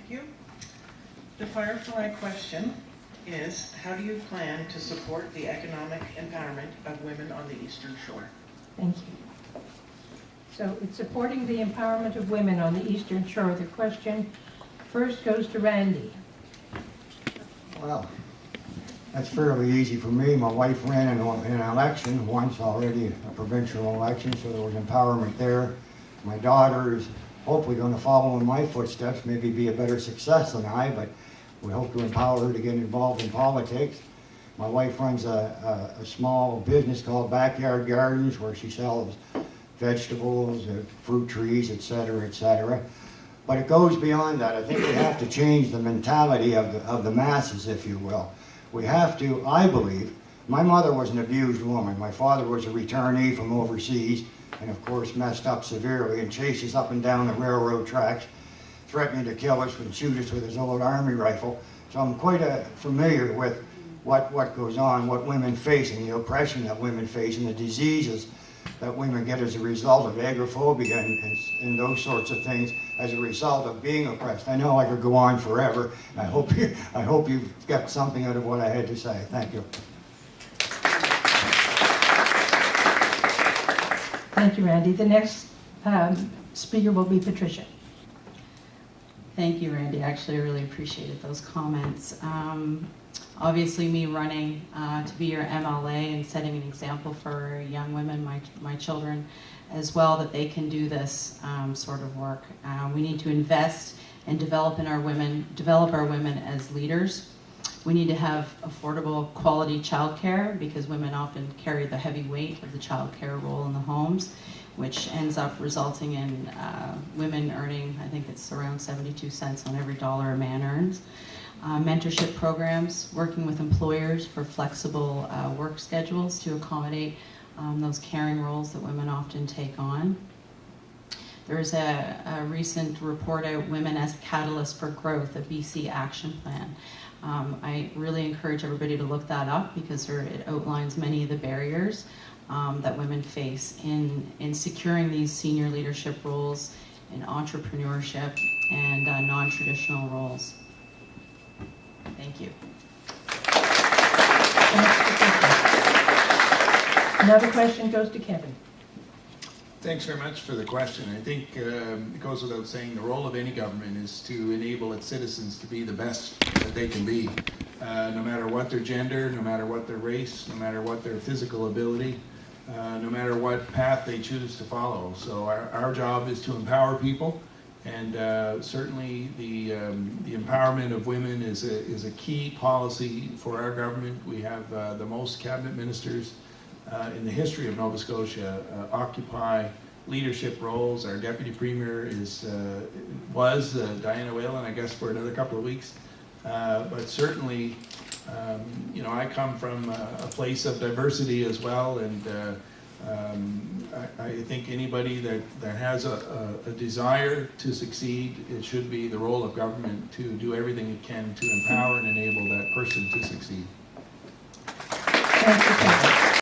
Thank you. The Firefly question is, how do you plan to support the economic empowerment of women on the Eastern Shore? Thank you. So it's supporting the empowerment of women on the Eastern Shore. The question first goes to Randy. Well, that's fairly easy for me. My wife ran in an election once already, a provincial election, so there was empowerment there. My daughter is hopefully going to follow in my footsteps, maybe be a better success than I, but we hope to empower her to get involved in politics. My wife runs a small business called Backyard Gardens where she sells vegetables, fruit trees, etc., etc. But it goes beyond that. I think we have to change the mentality of the masses, if you will. We have to, I believe, my mother was an abused woman. My father was a returnee from overseas and of course messed up severely and chased us up and down the railroad tracks, threatening to kill us and shoot us with his old army rifle. So I'm quite familiar with what goes on, what women face and the oppression that women face and the diseases that women get as a result of agoraphobia and those sorts of things as a result of being oppressed. I know I could go on forever. I hope you got something out of what I had to say. Thank you. Thank you, Randy. The next speaker will be Patricia. Thank you, Randy. Actually, I really appreciated those comments. Obviously, me running to be your MLA and setting an example for young women, my children, as well, that they can do this sort of work. We need to invest and develop our women as leaders. We need to have affordable, quality childcare because women often carry the heavy weight of the childcare role in the homes, which ends up resulting in women earning, I think it's around 72 cents on every dollar a man earns. Mentorship programs, working with employers for flexible work schedules to accommodate those caring roles that women often take on. There's a recent report out, Women as Catalyst for Growth, a BC action plan. I really encourage everybody to look that up because it outlines many of the barriers that women face in securing these senior leadership roles, in entrepreneurship, and non-traditional roles. Thank you. Another question goes to Kevin. Thanks very much for the question. I think it goes without saying the role of any government is to enable its citizens to be the best that they can be, no matter what their gender, no matter what their race, no matter what their physical ability, no matter what path they choose to follow. So our job is to empower people, and certainly the empowerment of women is a key policy for our government. We have the most cabinet ministers in the history of Nova Scotia occupy leadership roles. Our deputy premier was Diana Whalen, I guess, for another couple of weeks. But certainly, I come from a place of diversity as well, and I think anybody that has a desire to succeed, it should be the role of government to do everything it can to empower and enable that person to succeed. Thank you, Kevin.